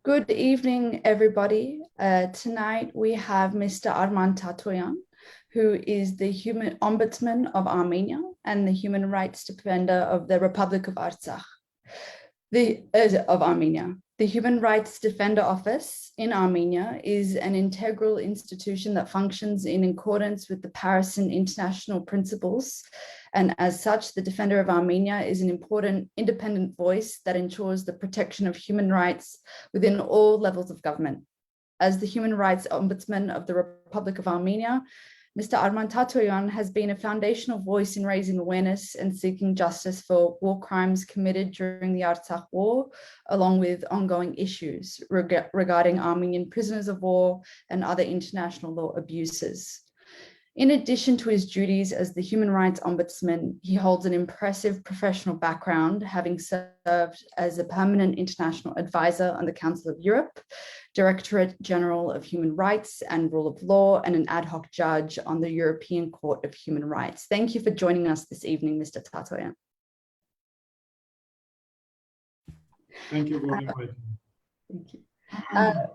Good evening, everybody. Tonight we have Mr. Armen Tatoyan, who is the Human Ombudsman of Armenia and the Human Rights Defender of the Republic of Armenia. The Human Rights Defender Office in Armenia is an integral institution that functions in accordance with the Paris and international principles. And as such, the Defender of Armenia is an important independent voice that ensures the protection of human rights within all levels of government. As the Human Rights Ombudsman of the Republic of Armenia, Mr. Armen Tatoyan has been a foundational voice in raising awareness and seeking justice for war crimes committed during the Artsakh War, along with ongoing issues regarding Armenian prisoners of war and other international law abuses. In addition to his duties as the Human Rights Ombudsman, he holds an impressive professional background, having served as a permanent international advisor on the Council of Europe, Directorate General of Human Rights and Rule of Law, and an ad hoc judge on the European Court of Human Rights. Thank you for joining us this evening, Mr. Tatoyan. Thank you very much. Thank you.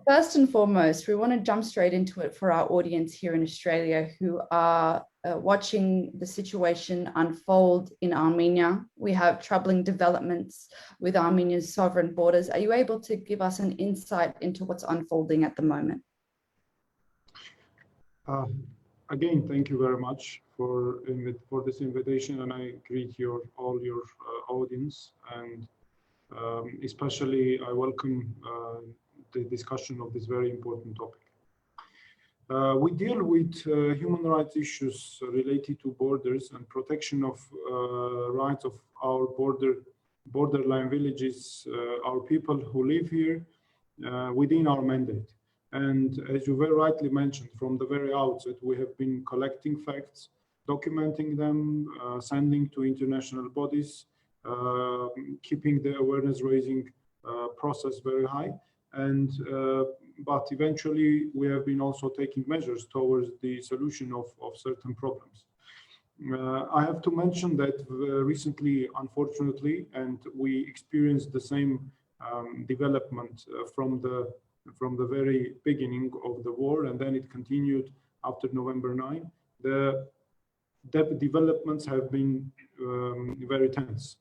First and foremost, we want to jump straight into it for our audience here in Australia who are watching the situation unfold in Armenia. We have troubling developments with Armenia's sovereign borders. Are you able to give us an insight into what's unfolding at the moment? Again, thank you very much for this invitation, and I greet all your audience, and especially I welcome the discussion of this very important topic. We deal with human rights issues related to borders and protection of rights of our borderline villages, our people who live here within our mandate. And as you very rightly mentioned, from the very outset, we have been collecting facts, documenting them, sending to international bodies, keeping the awareness raising process very high. And but eventually we have been also taking measures towards the solution of certain problems. I have to mention that recently, unfortunately, and we experienced the same development from the very beginning of the war, and then it continued after November 9. The developments have been very tense.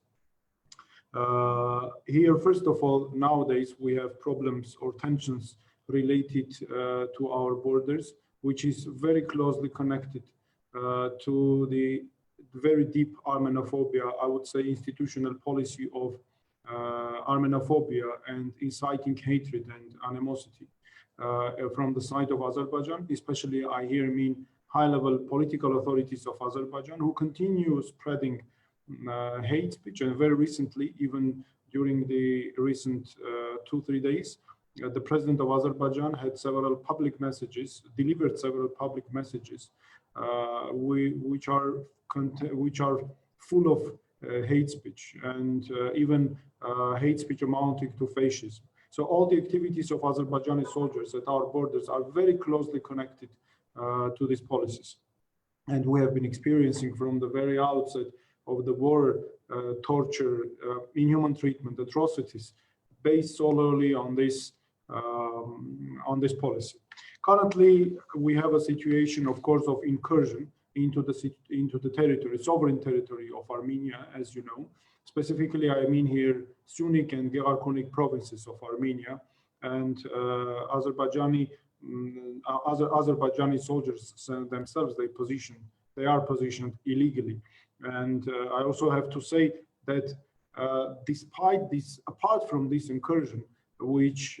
Here, first of all, nowadays we have problems or tensions related to our borders, which is very closely connected to the very deep Armenophobia, I would say institutional policy of Armenophobia and inciting hatred and animosity from the side of Azerbaijan, especially I here mean high-level political authorities of Azerbaijan who continue spreading hate speech, and very recently, even during the recent 2-3 days, the president of Azerbaijan had delivered several public messages, which are full of hate speech and even hate speech amounting to fascism. So all the activities of Azerbaijani soldiers at our borders are very closely connected to these policies, and we have been experiencing from the very outset of the war, torture, inhuman treatment, atrocities, based solely on this policy. Currently, we have a situation, of course, of incursion into the territory, sovereign territory of Armenia, as you know. Specifically, I mean here Syunik and Gegharkunik provinces of Armenia, and Azerbaijani soldiers themselves, they are positioned illegally. And I also have to say that despite this, apart from this incursion, which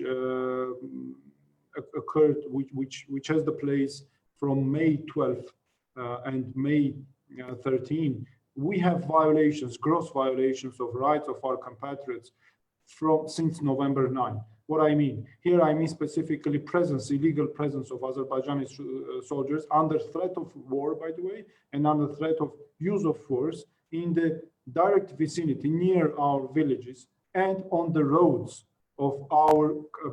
occurred, which has the place from May 12th and May 13, we have violations, gross violations of rights of our compatriots since November 9. What I mean? Here I mean specifically illegal presence of Azerbaijani soldiers under threat of war, by the way, and under threat of use of force in the direct vicinity near our villages and on the roads of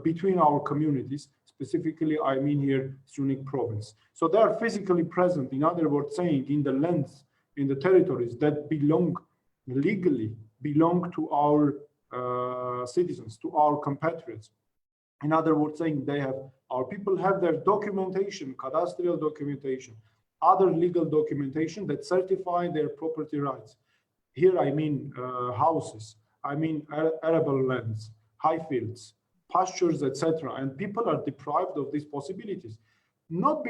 between our communities. Specifically, I mean here Syunik province. So they are physically present, in other words, saying in the lands, in the territories that legally belong to our citizens, to our compatriots. In other words, saying our people have their documentation, cadastral documentation, other legal documentation that certify their property rights. Here I mean houses, I mean arable lands, high fields, pastures, etc. And people are deprived of these possibilities, not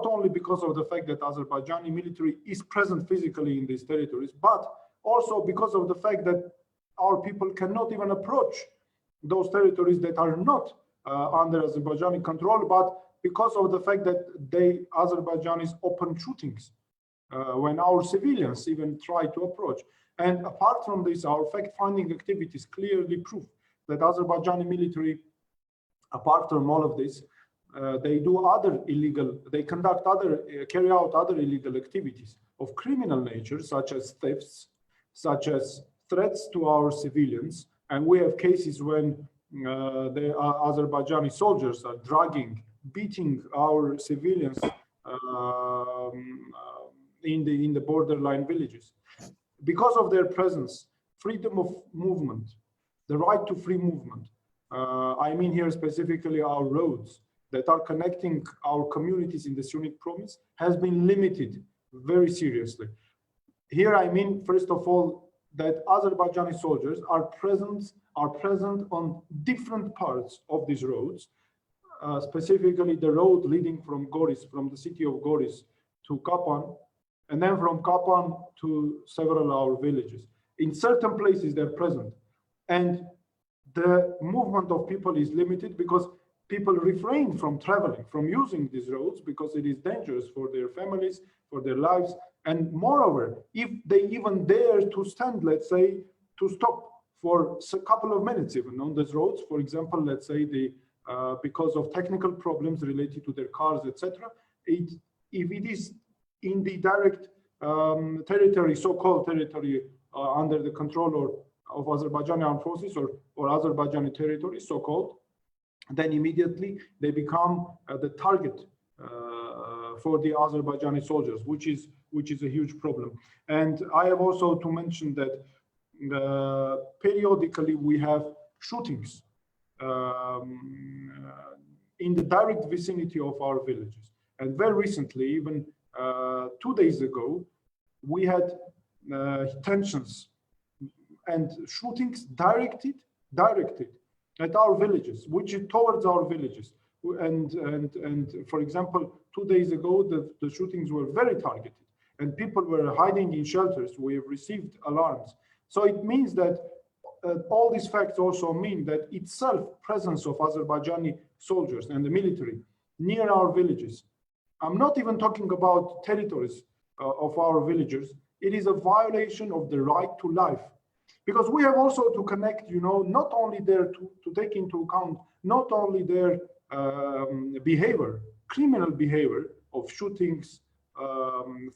only because of the fact that Azerbaijani military is present physically in these territories, but also because of the fact that our people cannot even approach those territories that are not under Azerbaijani control, but because of the fact that Azerbaijanis open shootings when our civilians even try to approach. And apart from this, our fact-finding activities clearly prove that Azerbaijani military, apart from all of this, they carry out other illegal activities of criminal nature, such as thefts, such as threats to our civilians. And we have cases when the Azerbaijani soldiers are dragging, beating our civilians in the borderline villages. Because of their presence, freedom of movement, the right to free movement, I mean here specifically our roads that are connecting our communities in the Sunni province, has been limited very seriously. Here I mean, first of all, that Azerbaijani soldiers are present on different parts of these roads, specifically the road leading from Goris, from the city of Goris to Kapan, and then from Kapan to several our villages. In certain places they're present, and the movement of people is limited because people refrain from traveling, from using these roads, because it is dangerous for their families, for their lives. And moreover, if they even dare to stand, let's say, to stop for a couple of minutes even on these roads, for example, let's say because of technical problems related to their cars, etc., if it is in the direct territory, so-called territory under the control of Azerbaijani armed forces or Azerbaijani territory, so-called, then immediately they become the target for the Azerbaijani soldiers, which is a huge problem. And I have also to mention that periodically we have shootings in the direct vicinity of our villages. And very recently, even 2 days ago, we had tensions and shootings directed at our villages, which is towards our villages. And for example, 2 days ago, the shootings were very targeted and people were hiding in shelters. We have received alarms. So it means that all these facts also mean that itself presence of Azerbaijani soldiers and the military near our villages. I'm not even talking about territories of our villagers. It is a violation of the right to life. Because we have also to connect, not only there to take into account, not only their behavior, criminal behavior of shootings,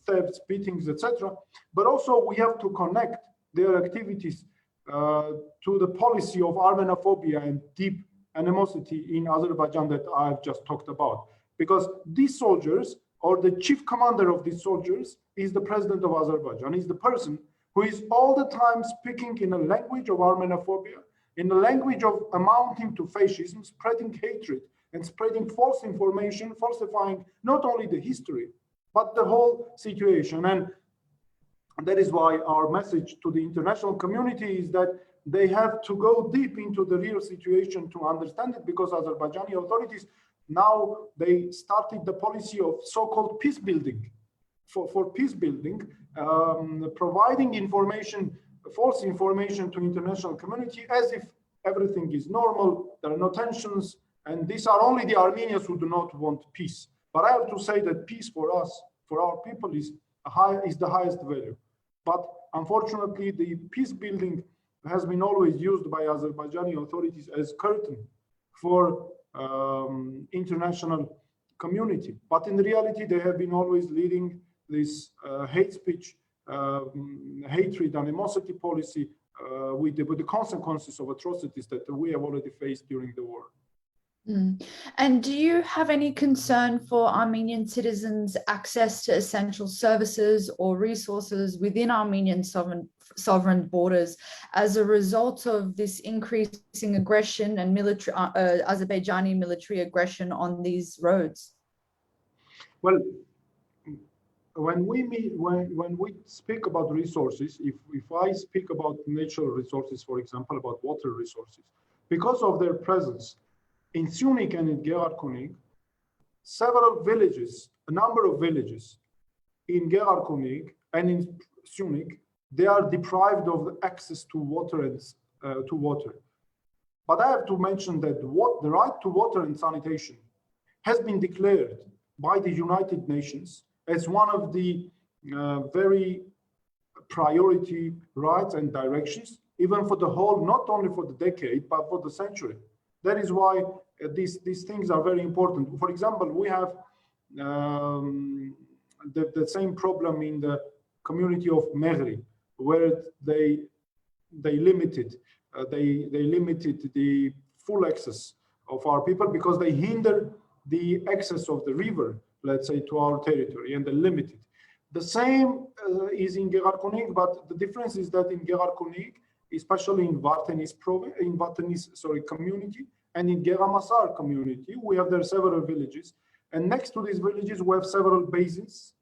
thefts, beatings, etc., but also we have to connect their activities to the policy of Armenophobia and deep animosity in Azerbaijan that I've just talked about. Because these soldiers, or the chief commander of these soldiers, is the president of Azerbaijan, is the person who is all the time speaking in a language of Armenophobia, in a language of amounting to fascism, spreading hatred and spreading false information, falsifying not only the history, but the whole situation. And that is why our message to the international community is that they have to go deep into the real situation to understand it, because Azerbaijani authorities now, they started the policy of so-called peace building. For peace building, providing information, false information to international community as if everything is normal, there are no tensions, and these are only the Armenians who do not want peace. But I have to say that peace for us, for our people, is the highest value. But unfortunately, the peace building has been always used by Azerbaijani authorities as curtain for international community. But in reality, they have been always leading this hate speech, hatred, animosity policy with the consequences of atrocities that we have already faced during the war. Mm. And do you have any concern for Armenian citizens' access to essential services or resources within Armenian sovereign borders as a result of this increasing aggression and military Azerbaijani military aggression on these roads? Well, when we speak about resources, if I speak about natural resources, for example, about water resources, because of their presence in Syunik and in Gerarkunik, several villages, a number of villages in Gerarkunik and in Syunik, they are deprived of access to water and to water. But I have to mention that the right to water and sanitation has been declared by the United Nations as one of the very priority rights and directions, even for the whole, not only for the decade, but for the century. That is why these things are very important. For example, we have the same problem in the community of Mehri, where they limited the full access of our people because they hinder the access of the river, let's say, to our territory, and they limit it. The same is in Gerarkunik, but the difference is that in Gerarkunik, especially in Vardenis community, and in Geramasar community, we have there several villages, and next to these villages we have several basins,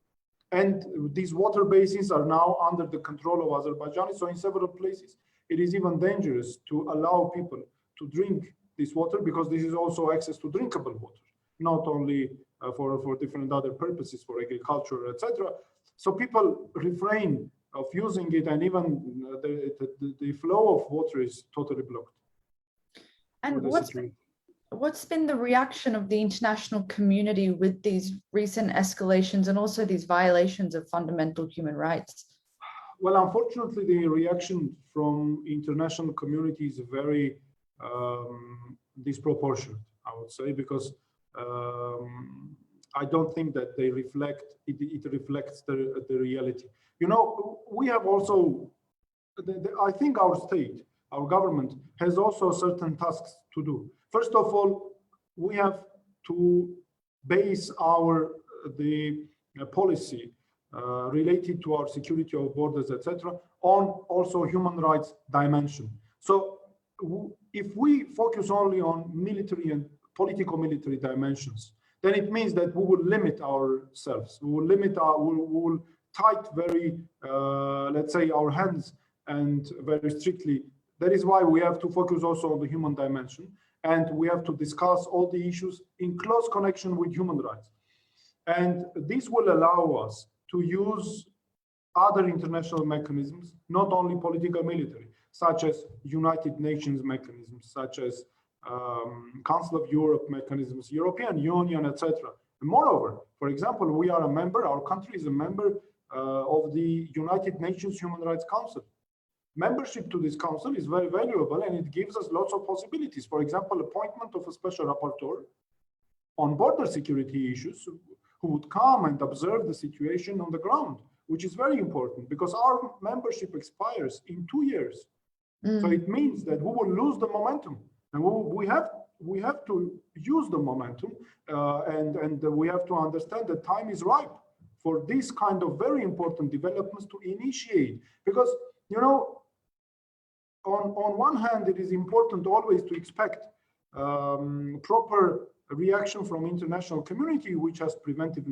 and these water basins are now under the control of Azerbaijan. So in several places, it is even dangerous to allow people to drink this water because this is also access to drinkable water, not only for different other purposes, for agriculture, etc. So people refrain of using it, and even the flow of water is totally blocked. And what's been the reaction of the international community with these recent escalations and also these violations of fundamental human rights? Well, unfortunately, the reaction from international community is very disproportionate, I would say, because I don't think that they reflect, it reflects the reality. You know, we have also, I think our state, our government has also certain tasks to do. First of all, we have to base the policy related to our security of borders, etc., on also human rights dimension. So if we focus only on military and political military dimensions, then it means that we will limit ourselves. We will limit we will tight very, let's say, our hands and very strictly. That is why we have to focus also on the human dimension, and we have to discuss all the issues in close connection with human rights. And this will allow us to use other international mechanisms, not only political military, such as United Nations mechanisms, such as Council of Europe mechanisms, European Union, etc. Moreover, for example, we are a member, our country is a member of the United Nations Human Rights Council. Membership to this council is very valuable, and it gives us lots of possibilities. For example, appointment of a special rapporteur on border security issues who would come and observe the situation on the ground, which is very important because our membership expires in 2 years. So it means that we will lose the momentum, and we have to use the momentum, and we have to understand that time is ripe for this kind of very important developments to initiate. Because, you know, on one hand, it is important always to expect proper reaction from international community, which has preventive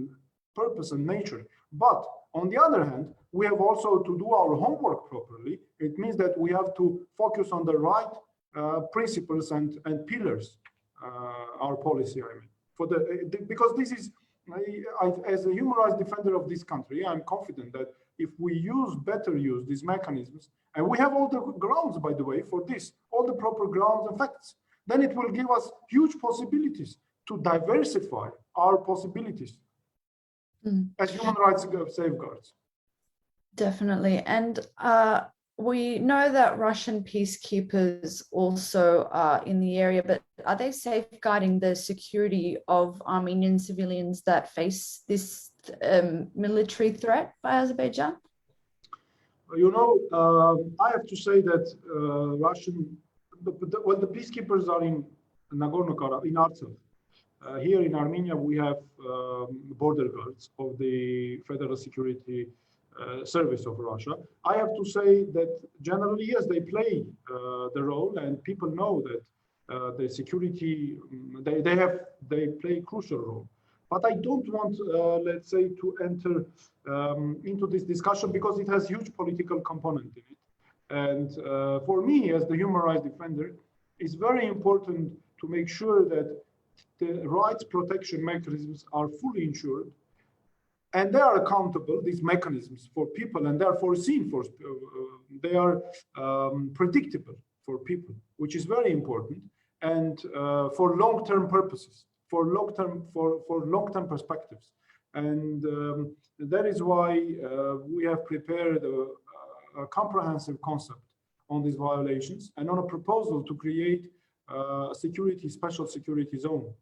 purpose and nature. But on the other hand, we have also to do our homework properly. It means that we have to focus on the right principles and pillars, our policy, I mean, because this is, as a human rights defender of this country, I'm confident that if we better use these mechanisms, and we have all the grounds, by the way, for this, all the proper grounds and facts, then it will give us huge possibilities to diversify our possibilities as human rights safeguards. Definitely. And we know that Russian peacekeepers also are in the area, but are they safeguarding the security of Armenian civilians that face this military threat by Azerbaijan? You know, I have to say that the peacekeepers are in Nagorno-Karabakh, in Artsakh. Here in Armenia, we have border guards of the Federal Security Service of Russia. I have to say that generally, yes, they play the role, and people know that the security, they play a crucial role. But I don't want, let's say, to enter into this discussion because it has huge political component in it. And for me, as the human rights defender, it's very important to make sure that the rights protection mechanisms are fully ensured, and they are accountable, these mechanisms, for people, and they are foreseen for, they are predictable for people, which is very important, and for long-term purposes, for long-term perspectives. And that is why we have prepared a comprehensive concept on these violations and on a proposal to create a special security zone.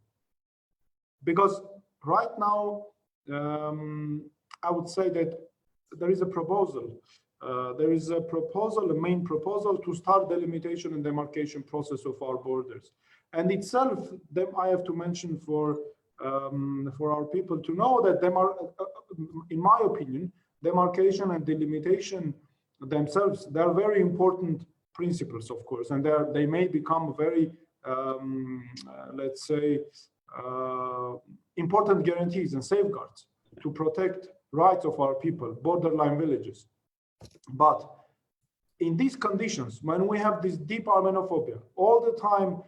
Because right now, I would say that there is a proposal. A main proposal to start delimitation and demarcation process of our borders. And itself, I have to mention for our people to know that in my opinion, demarcation and delimitation themselves, they are very important principles, of course, and they may become very, let's say, important guarantees and safeguards to protect rights of our people, borderline villages. But in these conditions, when we have this deep Armenophobia, all the time,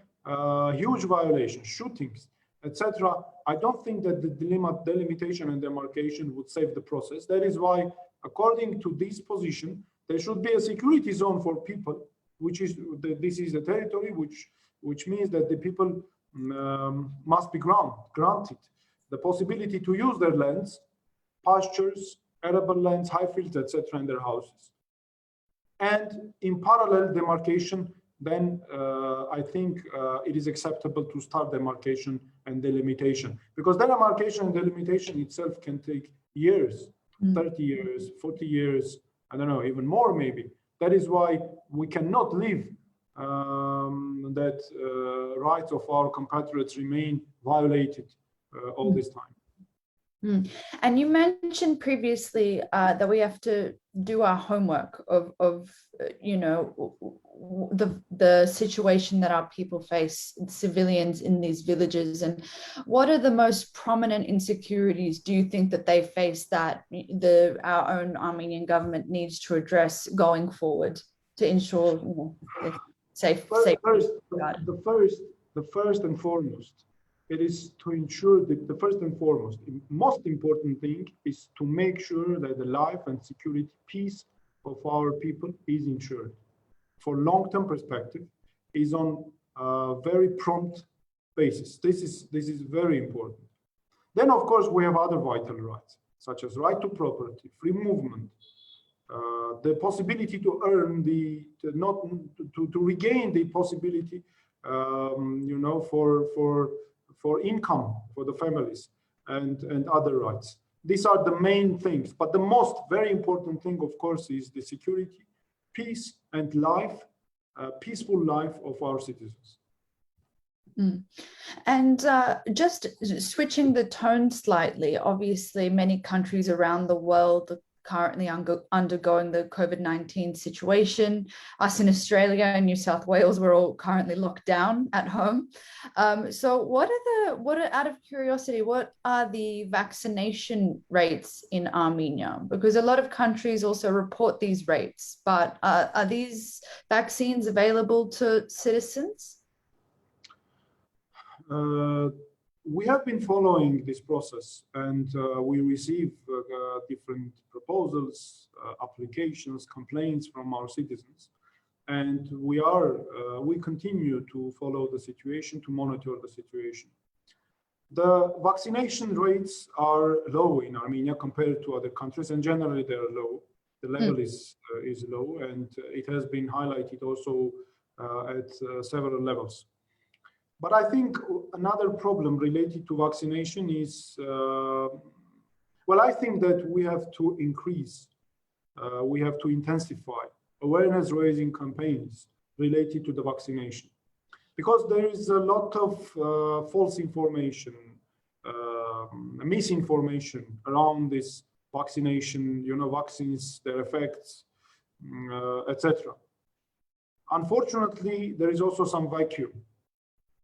huge violations, shootings, etc., I don't think that the delimitation and demarcation would save the process. That is why, according to this position, there should be a security zone for people, which is this is a territory which means that the people must be granted the possibility to use their lands, pastures, arable lands, high fields, etc., in their houses. And in parallel demarcation, then I think it is acceptable to start demarcation and delimitation, because demarcation and delimitation itself can take years, 30 years, 40 years, I don't know, even more maybe. That is why we cannot leave that rights of our compatriots remain violated all this time. And you mentioned previously that we have to do our homework of you know, the situation that our people face, civilians in these villages, and what are the most prominent insecurities do you think that they face that our own Armenian government needs to address going forward to ensure, you know, safe? The first and foremost, it is to ensure that the first and foremost, most important thing is to make sure that the life and security, peace of our people is ensured. For long-term perspective, is on a very prompt basis. This is very important. Then, of course, we have other vital rights, such as right to property, free movement, the possibility to earn to regain the possibility, you know, for income for the families and other rights. These are the main things, but the most very important thing, of course, is the security, peace, and life, peaceful life of our citizens. And just switching the tone slightly, obviously many countries around the world currently undergoing the COVID-19 situation. Us in Australia and New South Wales, we're all currently locked down at home. So out of curiosity, what are the vaccination rates in Armenia? Because a lot of countries also report these rates, but are these vaccines available to citizens? We have been following this process, and we receive different proposals, applications, complaints from our citizens, and we continue to follow the situation, to monitor the situation. The vaccination rates are low in Armenia compared to other countries, and generally they are low. The level is low, and it has been highlighted also at several levels. But I think another problem related to vaccination is, well, I think that we have to increase, we have to intensify awareness-raising campaigns related to the vaccination. because there is a lot of false information, misinformation around this vaccination, vaccines, their effects, etc. Unfortunately, there is also some vacuum,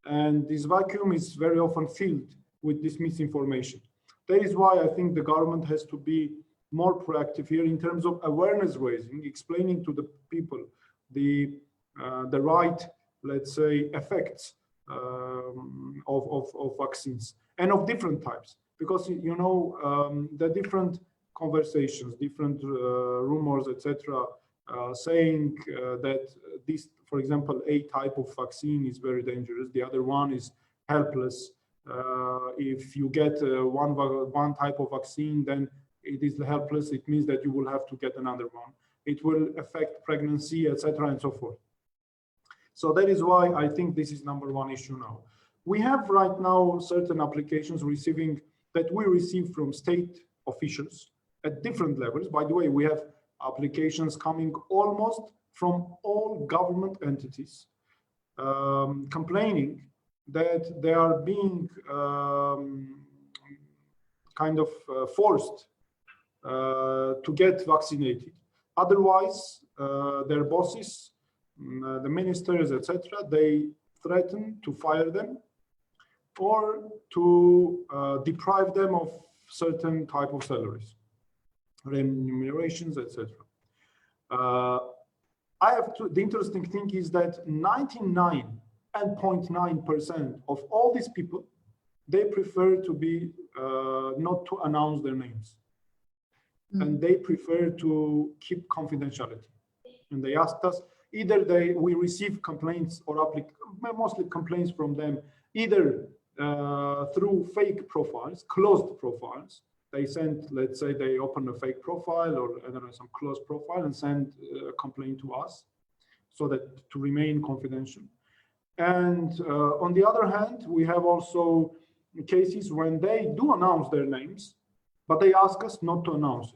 and this vacuum is very often filled with this misinformation. That is why I think the government has to be more proactive here in terms of awareness raising, explaining to the people the right, let's say, effects of vaccines and of different types, because the different conversations, different rumors, etc., saying that this, for example, a type of vaccine is very dangerous, the other one is helpless. If you get one type of vaccine, then it is helpless. It means that you will have to get another one. It will affect pregnancy, etc., and so forth. So that is why I think this is number one issue now. We have right now certain applications that we receive from state officials at different levels. By the way, we have applications coming almost from all government entities, complaining that they are being kind of forced to get vaccinated. Otherwise, their bosses, the ministers, etc., they threaten to fire them or to deprive them of certain type of salaries, remunerations, etc. The interesting thing is that 99.9% of all these people, they prefer to be not to announce their names. And they prefer to keep confidentiality. And they asked us, either we receive complaints or mostly complaints from them, either through fake profiles, closed profiles. They send, let's say they open a fake profile or I don't know, some closed profile and send a complaint to us so that to remain confidential. And on the other hand, we have also cases when they do announce their names, but they ask us not to announce it.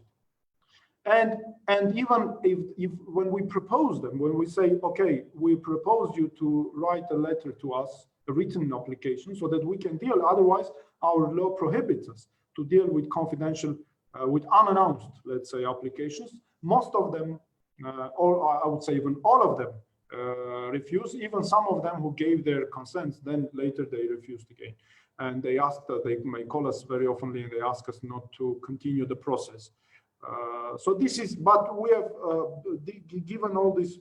And even if when we propose them, when we say, okay, we propose you to write a letter to us, a written application, so that we can deal, otherwise our law prohibits us to deal with confidential, with unannounced, let's say, applications. Most of them, or I would say even all of them, refuse. Even some of them who gave their consent, then later they refused again. And they asked, they may call us very oftenly and they ask us not to continue the process. So this is, but we have, given all these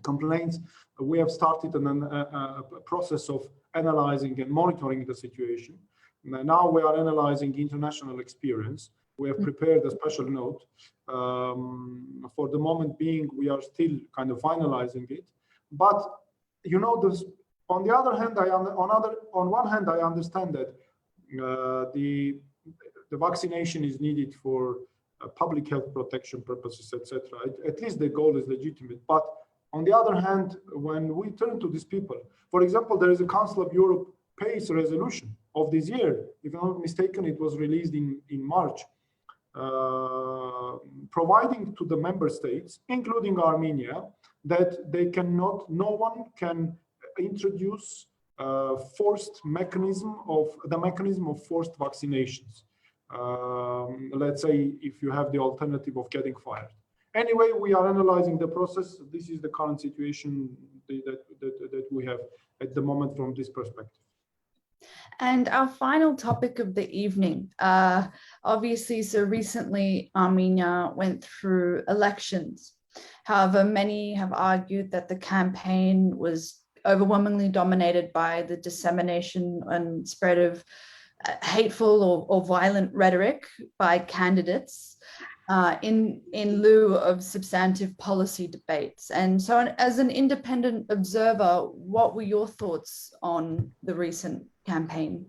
complaints, we have started a process of analyzing and monitoring the situation. Now we are analyzing international experience. We have prepared a special note. For the moment being, we are still kind of finalizing it. But on the other hand, on one hand, I understand that the vaccination is needed for public health protection purposes, etc. At least the goal is legitimate. But on the other hand, when we turn to these people, for example, there is a Council of Europe PACE resolution of this year. If I'm not mistaken, it was released in March, providing to the member states, including Armenia, that they cannot, no one can introduce forced mechanism of forced vaccinations. Let's say if you have the alternative of getting fired. Anyway, we are analyzing the process. This is the current situation that we have at the moment from this perspective. And our final topic of the evening, obviously, so recently Armenia went through elections. However, many have argued that the campaign was overwhelmingly dominated by the dissemination and spread of hateful or violent rhetoric by candidates in lieu of substantive policy debates. And so as an independent observer, what were your thoughts on the recent campaign?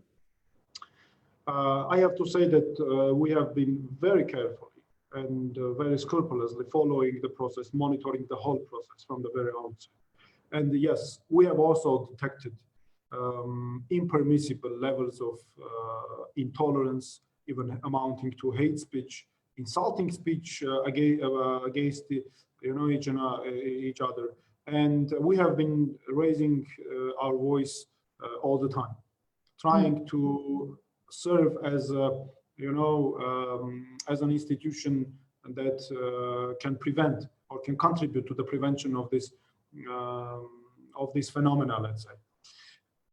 I have to say that we have been very carefully and very scrupulously following the process, monitoring the whole process from the very outset. And yes, we have also detected impermissible levels of intolerance, even amounting to hate speech, insulting speech against each other, And we have been raising our voice all the time, trying to serve as a, as an institution that can prevent or can contribute to the prevention of this phenomena, let's say.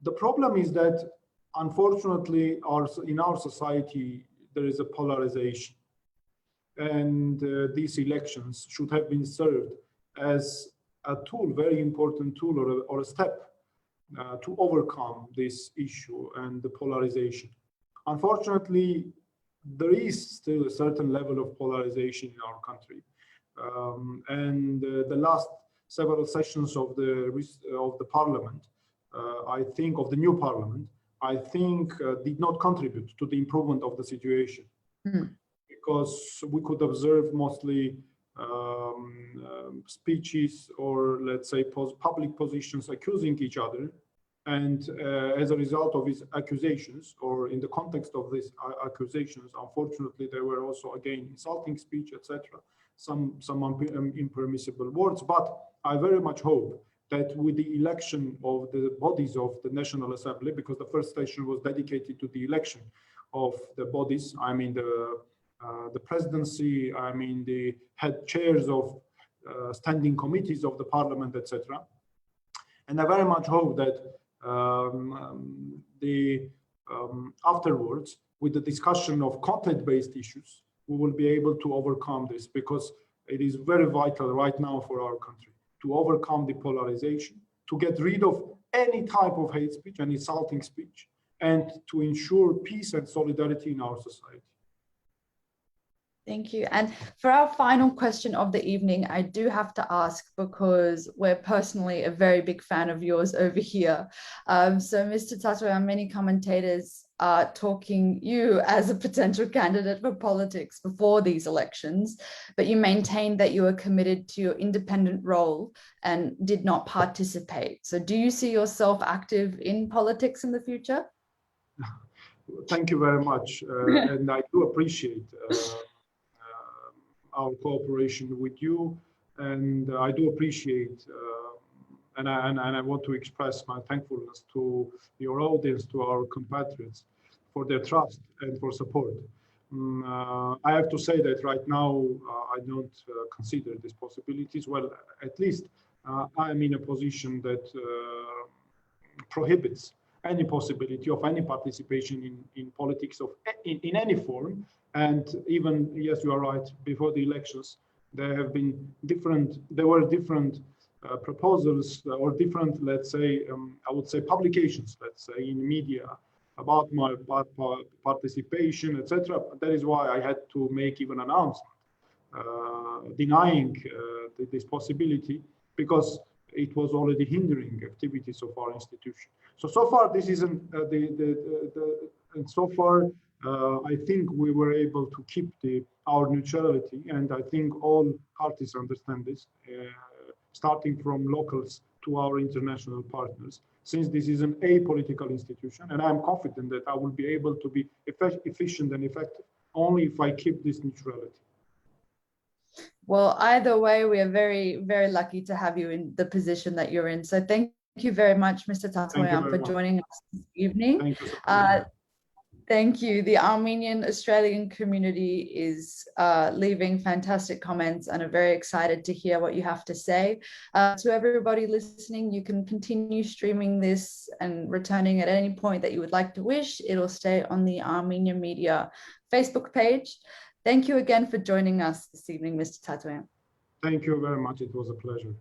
The problem is that, unfortunately, in our society, there is a polarization. And these elections should have been served as a tool, very important tool, or a step to overcome this issue and the polarization. Unfortunately, there is still a certain level of polarization in our country. And the last several sessions of the parliament, I think, of the new parliament, I think did not contribute to the improvement of the situation. Because we could observe mostly speeches or, let's say, public positions accusing each other. And as a result of these accusations, or in the context of these accusations, unfortunately, there were also, again, insulting speech, etc., some impermissible words. But I very much hope that with the election of the bodies of the National Assembly, because the first session was dedicated to the election of the bodies, I mean the presidency, I mean the head chairs of standing committees of the parliament, etc. And I very much hope that afterwards, with the discussion of content-based issues, we will be able to overcome this, because it is very vital right now for our country to overcome the polarization, to get rid of any type of hate speech and insulting speech, and to ensure peace and solidarity in our society. Thank you. And for our final question of the evening, I do have to ask, because we're personally a very big fan of yours over here. So Mr. Tatoyan, many commentators are talking you as a potential candidate for politics before these elections, but you maintained that you were committed to your independent role and did not participate. So do you see yourself active in politics in the future? Thank you very much. And I do appreciate our cooperation with you, and I do appreciate and I want to express my thankfulness to your audience, to our compatriots, for their trust and for support. I have to say that right now I don't consider these possibilities. Well, at least I'm in a position that prohibits any possibility of any participation in politics in any form. And even, yes, you are right, before the elections, there were different proposals or different, let's say, I would say publications, let's say, in media about my participation, etc. That is why I had to make even an announcement denying this possibility, because it was already hindering activities of our institution. So far, this isn't and so far, I think we were able to keep our neutrality, and I think all parties understand this, starting from locals to our international partners, since this is an apolitical institution, and I'm confident that I will be able to be efficient and effective only if I keep this neutrality. Well, either way, we are very, very lucky to have you in the position that you're in. So thank you very much, Mr. Tatoyan, for joining us this evening. Thank you. Thank you. The Armenian Australian community is leaving fantastic comments and are very excited to hear what you have to say. To everybody listening, you can continue streaming this and returning at any point that you would like to wish. It'll stay on the Armenia Media Facebook page. Thank you again for joining us this evening, Mr. Tatoyan. Thank you very much. It was a pleasure.